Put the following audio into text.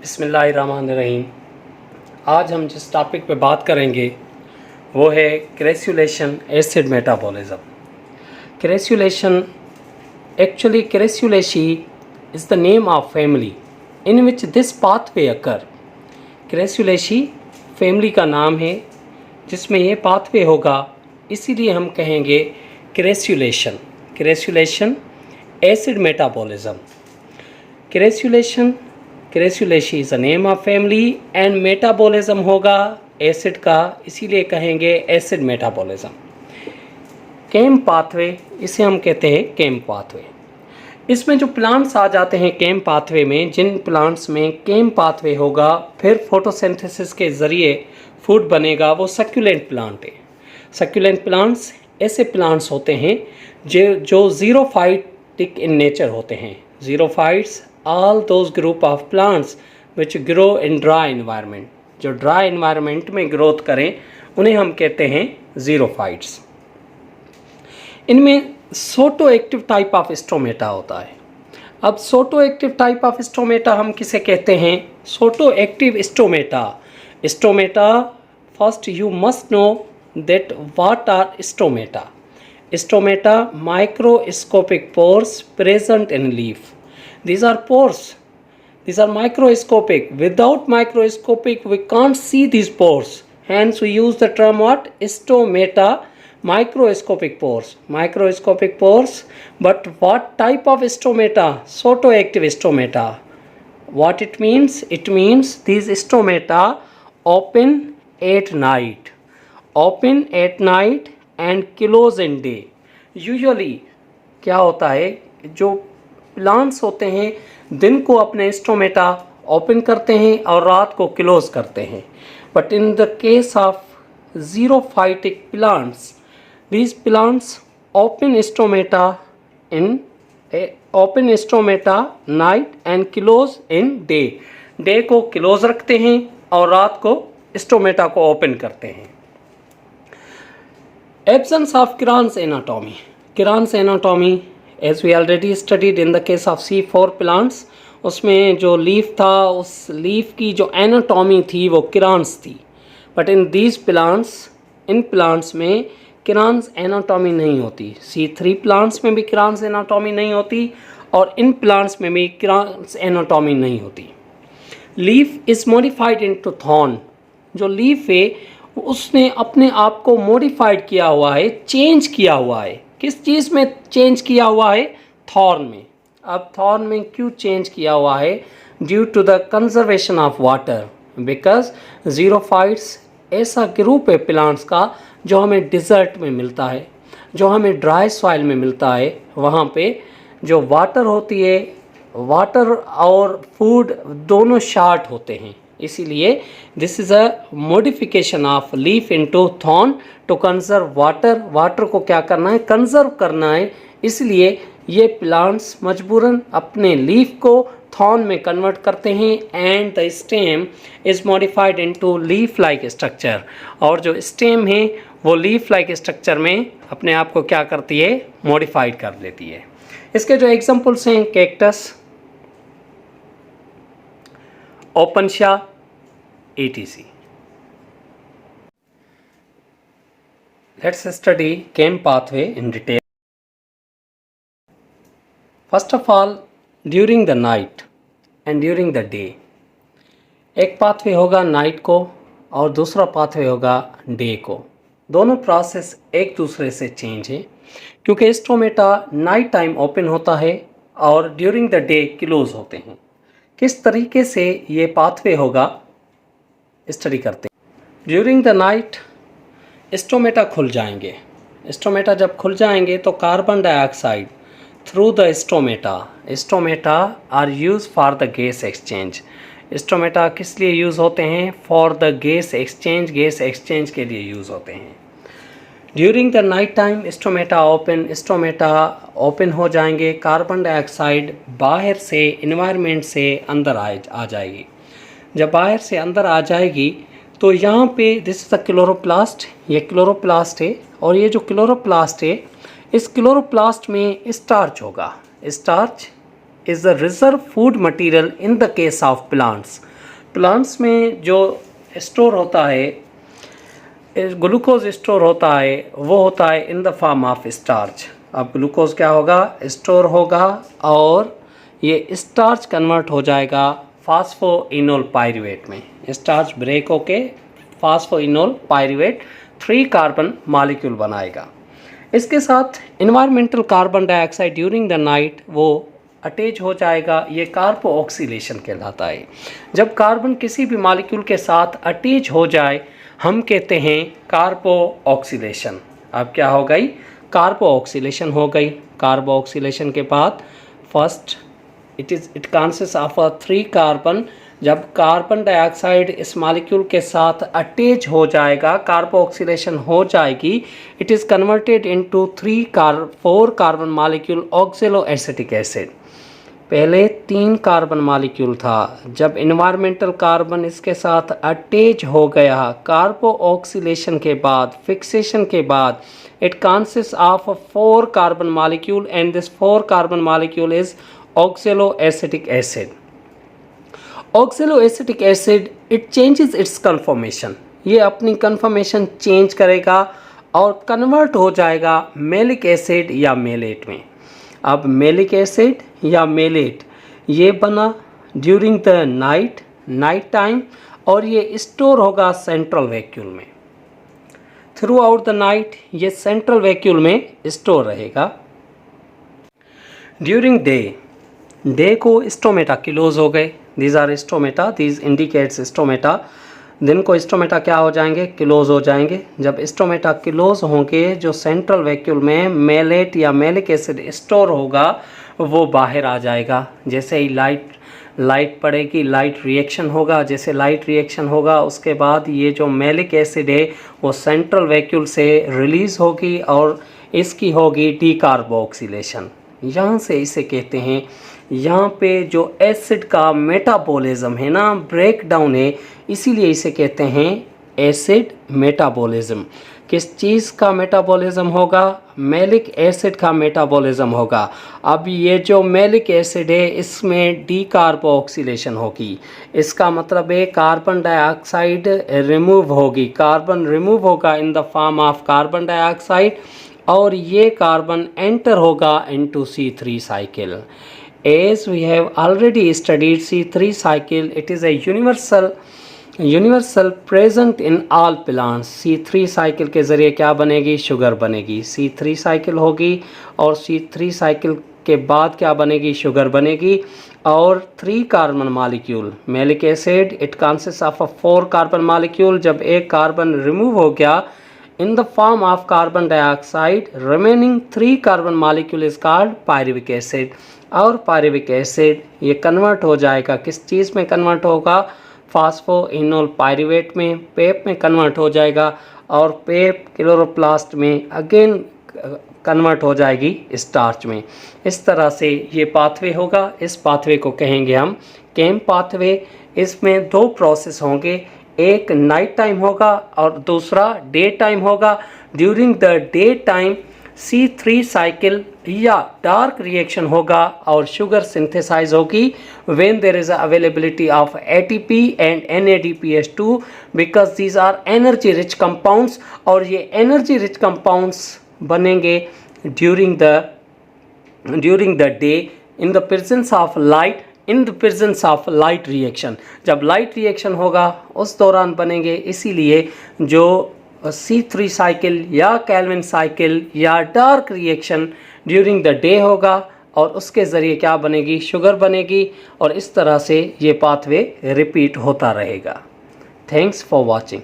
बिस्मिल्लाहिर्रहमानिर्रहीम। आज हम जिस टॉपिक पे बात करेंगे वो है crassulacean acid metabolism. Crassulacean actually crassulaceae is the name of family in which this pathway occur. Crassulaceae family का नाम है जिसमें ये पाथवे होगा, इसीलिए हम कहेंगे crassulacean. Crassulacean acid metabolism. Crassulaceae is a name of family and metabolism होगा एसिड का, इसीलिए कहेंगे एसिड मेटाबॉलिज्म। केम पाथवे, इसे हम कहते हैं केम पाथवे। इसमें जो प्लांट्स आ जाते हैं केम पाथवे में, जिन प्लांट्स में केम पाथवे होगा फिर फोटोसिंथेसिस के ज़रिए फूड बनेगा, वो सक्यूलेंट प्लांट है। सक्यूलेंट प्लांट्स ऐसे प्लांट्स होते हैं जो ज़ीरोफाइटिक इन नेचर होते हैं। ज़ीरोफाइट्स all those group of plants which grow in dry environment, जो ड्राई environment में ग्रोथ करें उन्हें हम कहते हैं ज़ीरोफाइट्स। इनमें scotoactive type of stomata होता है। अब scotoactive type of stomata हम किसे कहते हैं? Scotoactive stomata. Stomata, first you must know that what are stomata. Stomata microscopic pores present in leaf. These are pores. These are microscopic. Without microscopic, we can't see these pores. Hence, we use the term what? Stomata, microscopic pores. Microscopic pores. But what type of stomata? Photoactive stomata. What it means? It means these stomata open at night. Open at night and close in day. Usually, क्या होता है, जो plants होते हैं दिन को अपने stomata open करते हैं और रात को क्लोज करते हैं। But in the case of xerophytic plants, these plants open stomata night and close in day. Day को क्लोज रखते हैं और रात को स्टोमेटा को ओपन करते हैं। Absence of Kranz anatomy. Kranz anatomy as we already studied in the case of C4 plants, उसमें जो लीफ था उस लीफ की जो एनाटॉमी थी वो किरान्स थी। But in these plants, in plants में किरान्स एनाटॉमी नहीं होती। C3 प्लांट्स में भी किरान्स एनाटॉमी नहीं होती और इन प्लांट्स में भी किरान्स एनाटॉमी नहीं होती। Leaf is modified into thorn. जो लीफ है उसने अपने आप को मॉडिफाइड किया हुआ है, चेंज किया हुआ है। किस चीज़ में चेंज किया हुआ है? थॉर्न में। अब थॉर्न में क्यों चेंज किया हुआ है? Due to the conservation of water. Because xerophytes ऐसा ग्रुप है प्लांट्स का जो हमें डिज़र्ट में मिलता है, जो हमें ड्राई सॉइल में मिलता है। वहाँ पे जो वाटर होती है, वाटर और फूड दोनों शार्ट होते हैं, इसीलिए this is a modification of leaf into thorn to conserve water. Water को क्या करना है? कंजर्व करना है। इसलिए ये प्लांट्स मजबूरन अपने लीफ को थॉर्न में कन्वर्ट करते हैं and the stem is modified into leaf like structure. और जो स्टेम है वो लीफ लाइक स्ट्रक्चर में अपने आप को क्या करती है? मॉडिफाइड कर लेती है। इसके जो एग्जांपल्स हैं, cactus, Opuntia, etc. Let's study chem pathway in detail. First of all, during the night and during the day. एक पाथवे होगा नाइट को और दूसरा पाथवे होगा डे को। दोनों प्रोसेस एक दूसरे से चेंज है क्योंकि स्टोमेटा नाइट टाइम ओपन होता है और ड्यूरिंग द डे क्लोज होते हैं। किस तरीके से ये पाथवे होगा स्टडी करते हैं। ड्यूरिंग द नाइट स्टोमेटा खुल जाएंगे। स्टोमेटा जब खुल जाएंगे तो carbon dioxide through the stomata are use for the gas exchange. Stomata किस लिए यूज़ होते हैं? For the gas exchange. Gas exchange के लिए यूज़ होते हैं। During the night time stomata open हो जाएंगे। कार्बन डाइऑक्साइड बाहर से इन्वायरमेंट से अंदर आ जाएगी। जब बाहर से अंदर आ जाएगी तो यहाँ पे दिस इज़ द क्लोरोप्लास्ट। ये क्लोरोप्लास्ट है और ये जो क्लोरोप्लास्ट है, इस क्लोरोप्लास्ट में स्टार्च होगा। Starch is the reserve food material in the case of plants. Plants में जो स्टोर होता है, ग्लूकोज स्टोर होता है, वो होता है in the form of starch. अब ग्लूकोज क्या होगा, स्टोर होगा और ये स्टार्च कन्वर्ट हो जाएगा फास्फोइनोल पायरुवेट में। स्टार्च ब्रेक होके फास्फोइनोल पायरुवेट 3 कार्बन मॉलिक्यूल बनाएगा। इसके साथ environmental carbon dioxide during the night वो अटैच हो जाएगा। ये कार्बो ऑक्सीलेशन कहलाता है। जब कार्बन किसी भी मॉलिक्यूल के साथ अटैच हो जाए हम कहते हैं कार्बो ऑक्सीलेशन। अब क्या हो गई, कार्बो ऑक्सीलेशन हो गई। कार्बो ऑक्सीलेशन के बाद first it consist of 3 carbon. जब कार्बन डाइऑक्साइड इस मॉलिक्यूल के साथ अटैच हो जाएगा, कार्बो ऑक्सीलेशन हो जाएगी, it is converted into 4 carbon molecule oxalo acetic acid. पहले 3 कार्बन मॉलिक्यूल था, जब इन्वायरमेंटल कार्बन इसके साथ अटैच हो गया कार्बो ऑक्सीलेशन के बाद, फिक्सेशन के बाद, it consist of 4 carbon molecule and this 4 carbon molecule is oxalo acetic acid. Oxalo acetic acid it changes it's conformation, ये अपनी कन्फॉर्मेशन चेंज करेगा और कन्वर्ट हो जाएगा मेलिक एसिड या मेलेट में। अब मेलिक एसिड या मेलेट ये बना ड्यूरिंग द नाइट टाइम और ये स्टोर होगा सेंट्रल वैक्यूल में। थ्रू आउट द नाइट ये सेंट्रल वैक्यूल में स्टोर रहेगा। ड्यूरिंग डे को स्टोमेटा क्लोज हो गए। These are stomata, these indicates stomata. दिन को स्टोमेटा क्या हो जाएंगे, क्लोज हो जाएंगे। जब स्टोमेटा क्लोज होंगे, जो सेंट्रल वैक्यूल में मेलेट या मेलिक एसिड स्टोर होगा वो बाहर आ जाएगा। जैसे ही लाइट पड़ेगी, लाइट रिएक्शन होगा। जैसे लाइट रिएक्शन होगा उसके बाद ये जो मेलिक एसिड है वो सेंट्रल वैक्यूल से रिलीज़ होगी और इसकी होगी डीकार्बोक्सिलेशन। यहाँ से इसे कहते हैं, यहाँ पे जो एसिड का मेटाबॉलिज्म है ना, ब्रेक डाउन है, इसीलिए इसे कहते हैं एसिड मेटाबॉलिज्म। किस चीज़ का मेटाबॉलिज्म होगा, मेलिक एसिड का मेटाबॉलिज्म होगा। अब ये जो मेलिक एसिड है इसमें डीकार्बोक्सिलेशन होगी। इसका मतलब है कार्बन डाइऑक्साइड रिमूव होगी, कार्बन रिमूव होगा in the form of carbon dioxide और ये कार्बन एंटर होगा into C3 cycle. As we have already studied C3 cycle, it is a universal present in all plants। C3 cycle के ज़रिए क्या बनेगी, sugar बनेगी। C3 cycle होगी और C3 साइकिल के बाद क्या बनेगी, शुगर बनेगी। और 3 carbon molecule malic acid it consist of 4 carbon molecule. जब एक कार्बन रिमूव हो गया in the form of carbon dioxide, remaining 3 carbon molecule is called pyruvic acid. और पायरुविक एसिड ये कन्वर्ट हो जाएगा, किस चीज़ में कन्वर्ट होगा, फास्फोइनोल पायरुवेट में, पेप में कन्वर्ट हो जाएगा और पेप क्लोरोप्लास्ट में अगेन कन्वर्ट हो जाएगी स्टार्च में। इस तरह से ये पाथवे होगा। इस पाथवे को कहेंगे हम केम पाथवे। इसमें 2 प्रोसेस होंगे, एक नाइट टाइम होगा और दूसरा डे टाइम होगा। During the day time C3 cycle या डार्क रिएक्शन होगा और शुगर सिंथेसाइज होगी when there is availability of ATP and NADPH2 because these are energy rich compounds और ये एनर्जी रिच कंपाउंड्स बनेंगे during the day in the presence of light, in the presence of light reaction. जब light reaction होगा उस दौरान बनेंगे। इसीलिए जो C3 साइकिल या कैल्विन साइकिल या dark reaction during the day होगा और उसके ज़रिए क्या बनेगी, शुगर बनेगी और इस तरह से ये पाथवे रिपीट होता रहेगा। Thanks for watching.